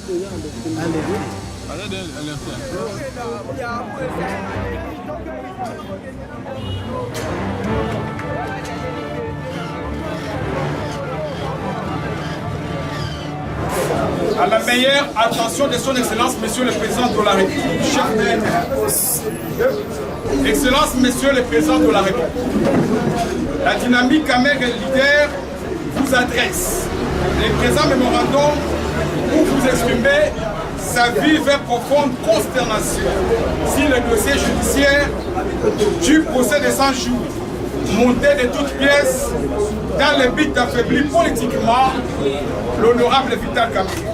À la meilleure attention de son Excellence, Monsieur le Président de la République, chef de l'État. Excellence, Monsieur le Président de la République, la dynamique amère et leader vous adresse le présent mémorandum où vous exprimez sa vive et profonde consternation si le dossier judiciaire du procès de 100 jours monté de toutes pièces dans le but d'affaiblir politiquement l'honorable Vital Kamerhe.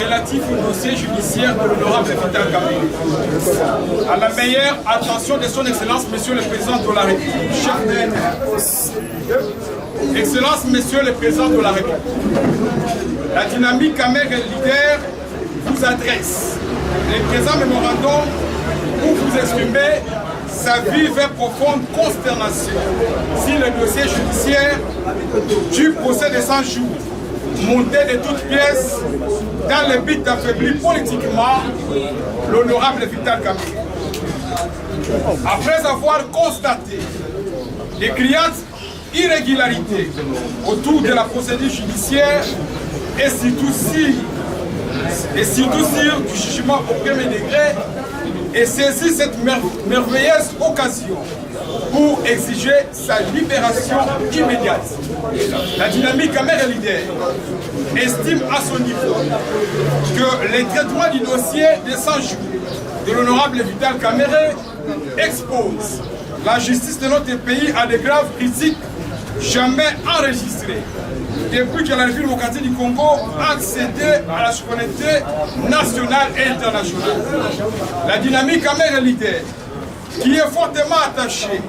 Relatif au dossier judiciaire de l'honorable Vital Kamerhe. À la meilleure attention de son Excellence, Monsieur le Président de la République, chef de l'État. Excellence, Monsieur le Président de la République, la dynamique amère et leader vous adresse le présent mémorandum où vous exprimez sa vive et profonde consternation si le dossier judiciaire du procès de 100 jours monté de toutes pièces dans le but d'affaiblir politiquement l'honorable Vital Kamerhe. Après avoir constaté les criantes irrégularités autour de la procédure judiciaire et surtout du jugement au premier degré, et saisi cette merveilleuse occasion pour exiger sa libération immédiate. La dynamique amère et leader estime à son niveau que le traitement du dossier de 100 jours de l'honorable Vital Kamerhe expose la justice de notre pays à de graves critiques jamais enregistrées depuis que la République démocratique du Congo a accédé à la souveraineté nationale et internationale. La dynamique amère et leader, qui est fortement attachée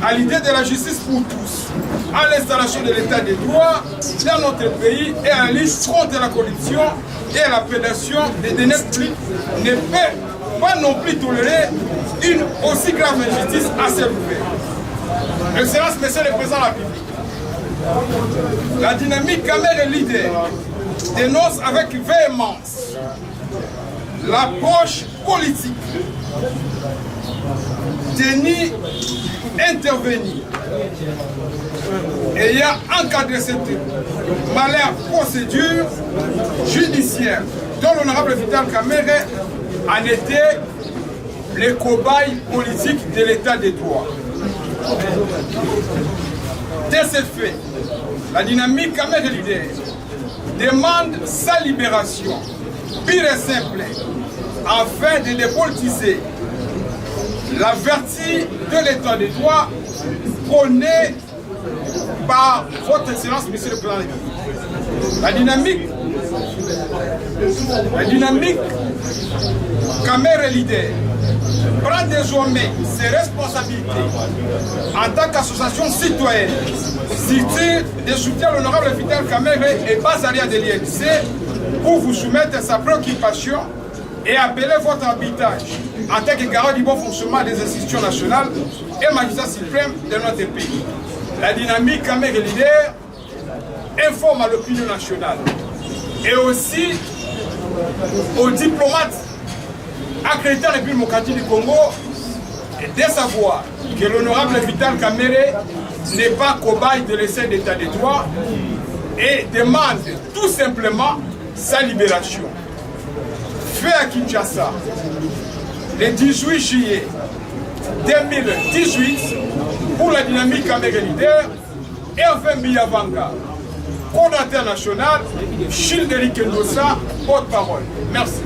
à l'idée de la justice pour tous, à l'installation de l'état de droit dans notre pays et à la lutte contre la corruption et la prédation des deniers publics, ne peut pas non plus tolérer une aussi grave injustice à ses gouvernements. Excellence, Monsieur le Président de la République, la dynamique amère et leader dénonce avec véhémence l'approche politique tenue intervenir ayant encadré cette malheur procédure judiciaire dont l'honorable Vital Kamerhe en était le cobaye politique de l'état de droit. De ce fait, la dynamique amère et leader demande sa libération pure et simple afin de dépolitiser la vertu de l'état de droit prônée par votre Excellence, Monsieur le Président. La dynamique Kamerhe leader prend désormais ses responsabilités en tant qu'association citoyenne, citée de soutien à l'honorable Vital Kamerhe et Bazaria de l'INC pour vous soumettre sa préoccupation et appeler votre arbitrage en tant que garant du bon fonctionnement des institutions nationales et magistrat suprême de notre pays. La dynamique Kamerhe leader informe à l'opinion nationale et aussi aux diplomates accréditant la République démocratique du Congo et de savoir que l'honorable Vital Kamerhe n'est pas cobaye de l'essai d'état de droit et demande tout simplement sa libération. Fait à Kinshasa le 18 juillet 2018 pour la dynamique Kamerhe leader et enfin Miyavanga, coordinateur national, Childeli Kendosa, porte-parole. Merci.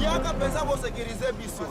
Yaka pensa vou sécuriser biso.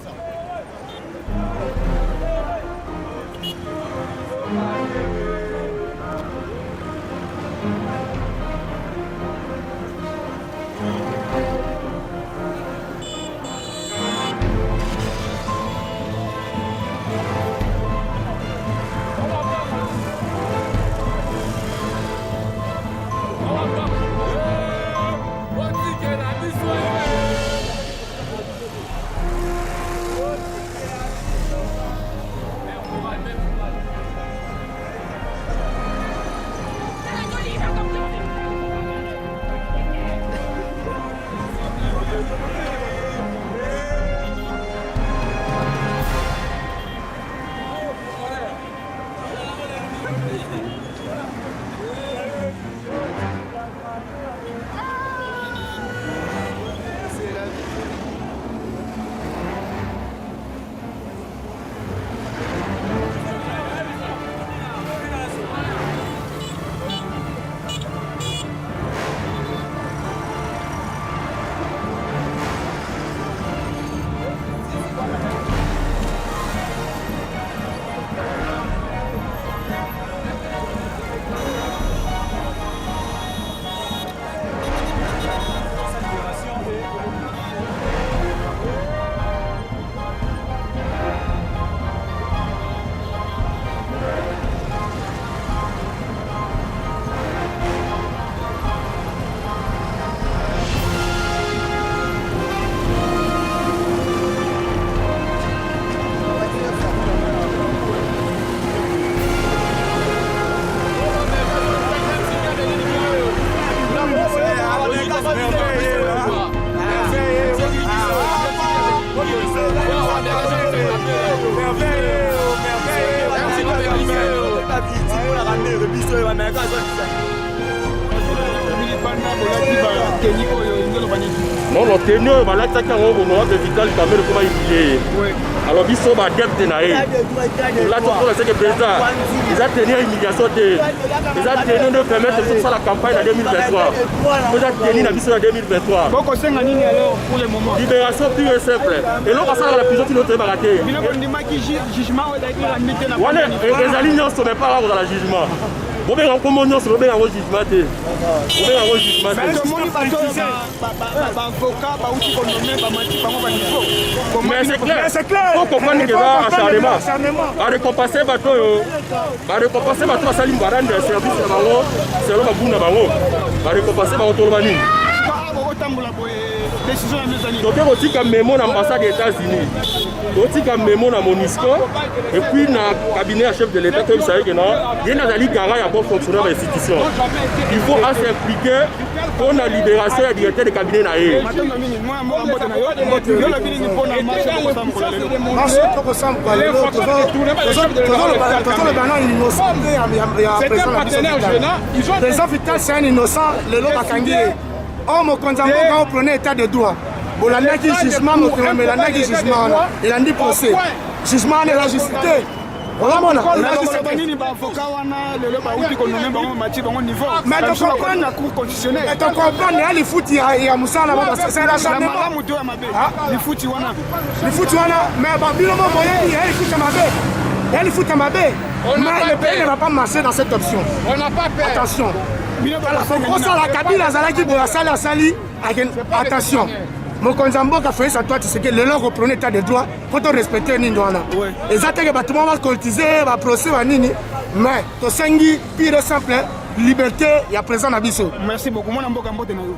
Non, non, tenue balaki yango honorable vital kamere koma humilié alors biso badepte na ye là tokona seke président eza tenue ya humiliation te eza tenue de permettre tosala campagne na 2023 eza tenue na biso na 2023 bokosenga nini alors pour le moment libération pure et simple eloko asalaka na prison tino toyebaka te wana ezali nyonso me mpaka kozala jugement bobenga nkombo nyonso bobenga yango jugement te bobenga yango jugement te mais c'est clair faut comprendre que eza acharnement barécompense bato oyo barécompense bato basali barande ya service na bango selo babu na bango barécompense bango toloba nini toke kotika memo na ambassade des États-Unis totika memo na MONUSCO et puis na cabinet à chef de l'État comme ça que non il y a des garants à bon fonctionnaire de l'institution il faut s'impliquer pour la libération du directeur de cabinet na ye c'est un innocent le lot bakangi oh mokonzi mboka oprenait état de droit bolandaki jugement molandaki jugement il a dit procès jugement on est la justice olamona mais tu comprends les foot ya musala c'est l'acharnement les foot wana mais babilomo moyebi il foot mabe mais le pays ne va pas marcher dans cette option on n'a pas peur attention la Kabila azalaki boya sali attention mokonzi mboka Félix Antoine Tshisekedi lelo reprenait état de droit faut respecter nini wana ezateke bato ba coltiser ba procès wa nini mais tosengi pire simple liberté ya président na biso. Merci beaucoup mona mboka mbote na yo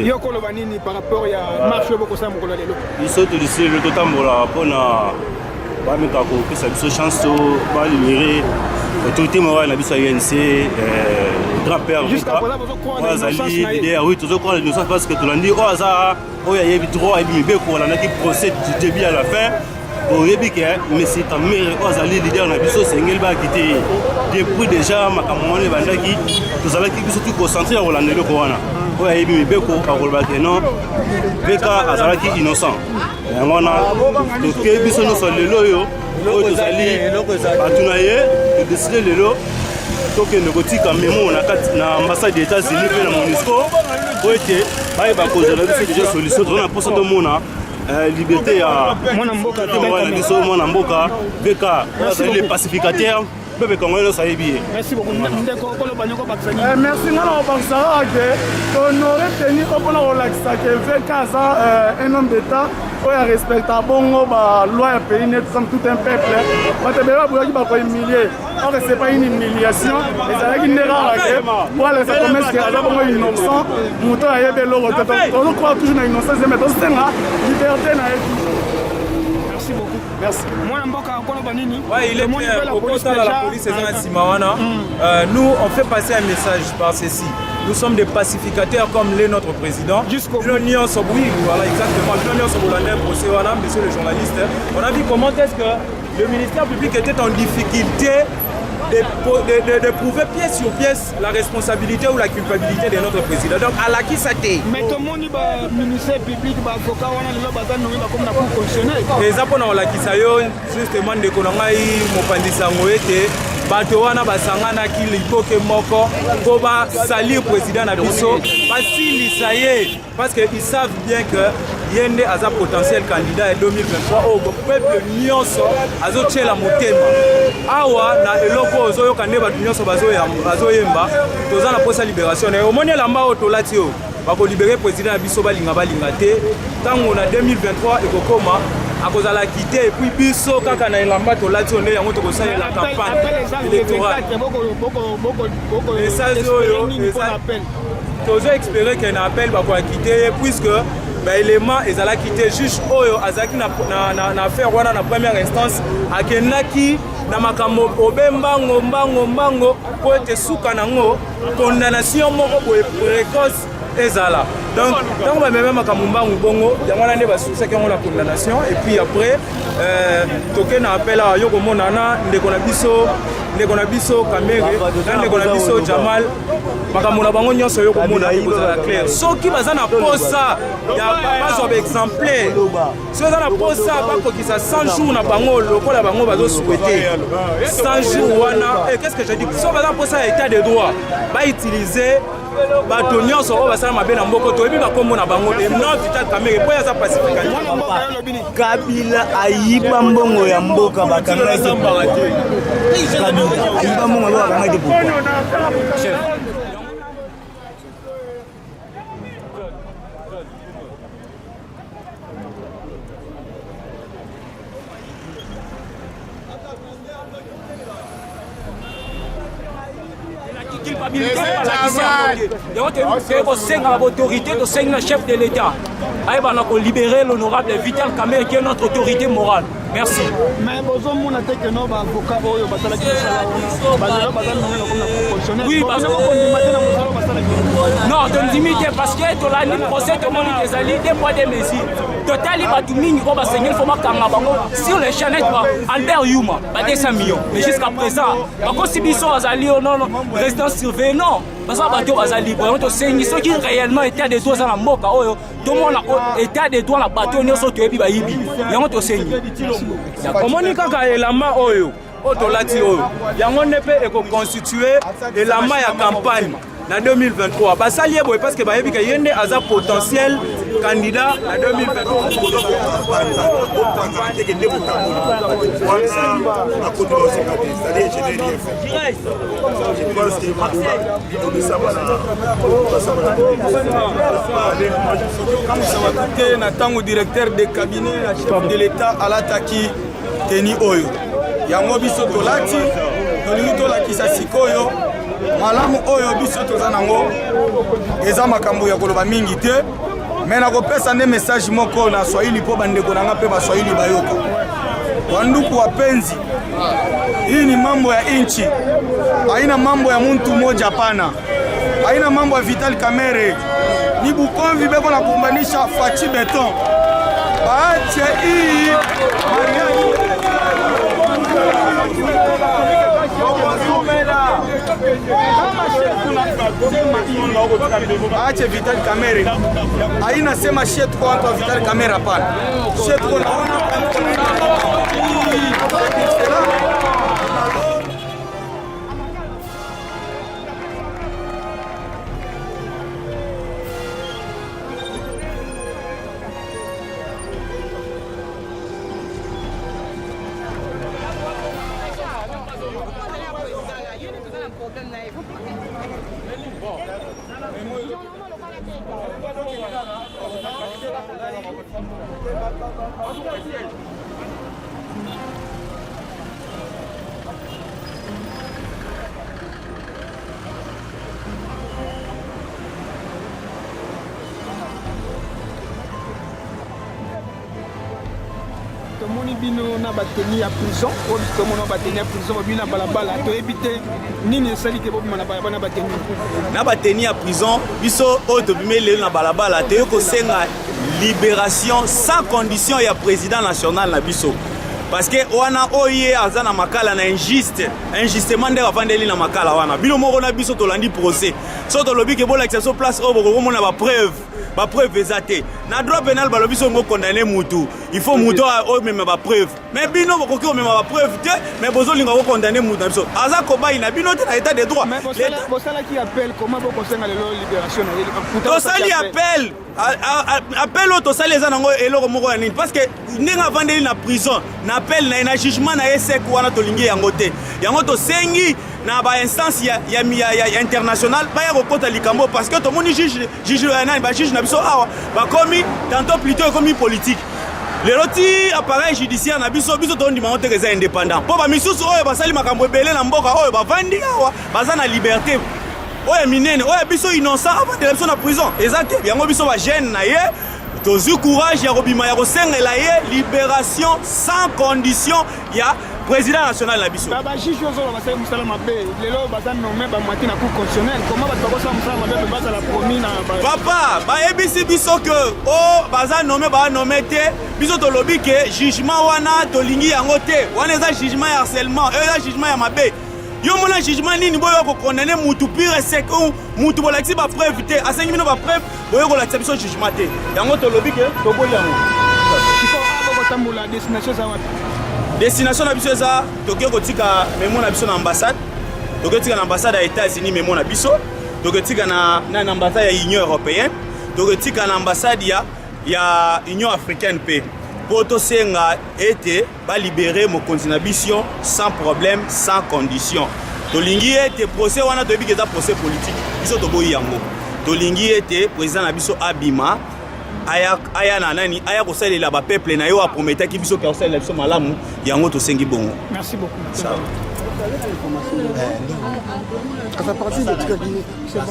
yo koloba nini par rapport ya marche boko sa mokolo lelo biso to disi le totambola pona bameka kopesa biso chance to balibere autorité morale na biso ya UNC grand-père azali idée oui tozokola l'innocence parce que tolandi oyo aza oyo ayebi droit ayebi mibeko olandaki procès du début à la fin oyebi ke monsieur Kamere oyo azali leader na biso esengeli bakite depuis déjà makambo wana ebandaki tozalaki biso tukoncentre ya kolanda eloko wana oyo ayebi mibeko akolobaki non beka azalaki innocent yango wana toke biso nyonso lelo oyo oyo tozali bato na ye todeside lelo tokende kotika memo na ambassade des États-Unis mpe na MONUSCO po ete bayeba kozala biso déjà solution tozona mposa tomona liberté ya mwana biso mwana mboka beka azali le pacificateur mpe bekango nyonso ayebi ye. Merci beaucoup ndeko koloba nyoko bakisani. Merci ngana obakisaka ke honore teni opona kolakisa ke VK aza un homme d'état oyo respecta bongo ba loi ya pays net comme tout un peuple bato ebele baboyaki bakohumilie or c'est pas une humiliation ezalaki nde kaka ke po alesa commerce ke aza bongo innocent moto ayebi eloko te tozokroa toujours na innocence mais tosenga liberté na ye. Merci beaucoup. Merci. Ouais, il est clair. Au constat de la police, nous, on fait passer un message par ceci. Nous sommes des pacificateurs comme l'est notre président. L'Union Sobri, voilà exactement. L'Union Sobolandais, monsieur le journaliste. On a vu comment est-ce que le ministère public était en difficulté de prouver pièce sur pièce la responsabilité ou la culpabilité de notre président. Donc, à la qui ça t'est. Mais tout le monde, le ministère public, l'avocat, on a pour fonctionner. Et ça, pour la qui ça justement, de Konangaï, Mopandisa Moete, Batoana, Basangana, qui l'hypoque moko, Koba, salir président Nabiso, parce qu'ils savent bien que Yende a un potentiel candidat en 2023 au peuple nyonso azoche la motema awa na eloko ozoyo kande ba nyonso bazoyemba toza na posa libération na omoni lamba otolati o bako libérer président na biso balinga te tango na 2023 ekokoma akozala quitter et puis biso kaka na elamba tolati onde yango tokosala la campagne électorale et ça tozo espérer qu'un appel bako quitter puisque l'élément ezala quitté juge oyo azaki na affaire wana na première instance akendaki na makambo obembango mbango po ete suka nango condamnation moko précoce ezala donc tant que même makambo mbango bongo yango na nde basusa kengo la condamnation et puis après toke na appel a yoko monana ndeko na biso ndeko na biso Kamere na ndeko na biso Jamal makambo na bango nyonso yo komona ekozala clair soki baza na posa ya bazwa baexemplaire soki baza na posa bakokisa 100 jours na bango lokola bango bazosouhaite 100 jours wana qu'est-ce que je dis soki baza na posa ya état de droit bautilize bato nyonso oyo basala mabe na mboka toyebi bakombo na bango non Vital Kamerhe mpo aza pacificateur Kabila ayiba mbongo ya mboka bakangaki Kabila ayiba mbongo ya bakangaki pourquoi Autorité de le chef de l'État. Il libérer l'honorable Vital Kamerhe qui est notre autorité morale. Merci. Mais vous avez que nos avocats oui, parce que non, de limiter parce que tu as un procès de monde des alliés, des poids des mesures. Total, il va tout miner, il va saigner, il faut que sur les chaînes, Albert Yuma, 200 millions. Mais jusqu'à présent, quand si ils sont alliés, non, résidence surveillée, non. Parce que bateau azali, on sait ceux qui réellement état de droit dans la moka, tout le monde état de droit la bateau, nous sommes tous les bibaïbi. Et on te sait. Comment ni kaka elama oyo otolati oyo yango nepe ekoconstituer elama ya campagne na 2023 basali boye parce que bayebi ka yende aza potentiel candidat na 2023 na tango directeur de cabinet chef de l'État alataki teni oyo yango biso tolati tolingi tolakisa sikoyo malamu oyo biso toza nango eza makambo ya koloba mingi te me nakopesa nde message moko na Swahili mpo bandeko nanga mpe baswahili bayoka wanduku wapenzi hii ni mambo ya inchi haina mambo ya muntu moja pana haina mambo ya Vital Kamerhe ni Bukomvi beko na kumbanisha Fachi Beton baache hii mariani ache Vital Kamerhe haina sema shetu kwa watu wa Vital Kamerhe hapana shetu kwa naona tomoni bino na bateni ya prison oyo tomoni na bateni ya prison bino na balabala toyebi te nini esali te bobima na balabala na bateni ya prison biso oyo tobimi lelo na balabala toyei kosenga libération sans condition ya président national na biso parce que wana oye aza na makala na injustement nde avandeli na makala wana bino moko na biso tolandi procès so tolobi ke bolakisa so place oyo bokomona bapreuve eza te na droit pénal balobi so ngo condamné mutu il faut mutu omema bapreuve mais bino bokoki omema bapreuve te mais bozolinga kokondamné mutu na biso aza kobai na bino te na état de droit bosalaki appel comment bokosenga lelo libération tosali appel oyo tosali eza nango eloko moko ya nini parce que ndenge avandeli na prison na appel na jugement na ye sek wana tolingi yango te yango tosengi na ba instance ya international baya kokota likambo parce que tomoni juge nani ba juge na biso awa bakomi tantôt plutôt ekomi politique lelo ti appareil judiciaire na biso tondima ngo te eza indépendant mpo bamisusu oyo basali makambo ebele na mboka oyo bavandi awa baza na liberté oyo minene oyo biso innocent avandela biso na prison eza te yango biso bagene na ye tozwi courage ya kobima ya kosengela ye libération sans condition ya président national na biso bajuge oyo basali mosala mabe lelo baza nome bamati na cour constitutionnelle comment bato bakosala mosala mabe mpe bazala promis na papa bayebisi biso ke o baza nome banome te biso tolobi ke jugement wana tolingi yango te wana eza jugement ya harcèlement eza jugement ya mabe yo mona jugement nini boyo ko condamner mutu pire sec ou mutu bolakisi ba preuve te a 5 minutes ba preuve boyo ko lakisa biso jugement te yango to lobi ke to boya yango siko abo tambola destination za wapi destination na biso eza toke ko tika memo na biso na ambassade toke tika na ambassade ya États-Unis memo na biso toke tika na ambassade ya Union européenne toke tika na ambassade ya Union africaine pe poto senga ete ba libérer mokonzi na biso sans problème sans condition tolingi ete procès wana toyebi ke za procès politique biso toboyi yango tolingi ete président na biso abima aya na nani aya kosalela ba peuple na yo aprometaki biso ke kosalela biso malamu yango tosengi bongo. Merci beaucoup. Ça va. Ça fait partie de Tika Guinée. C'est bon.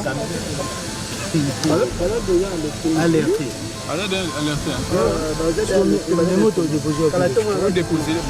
Alerté. Alerté. Les mots ont déposé. Déposé les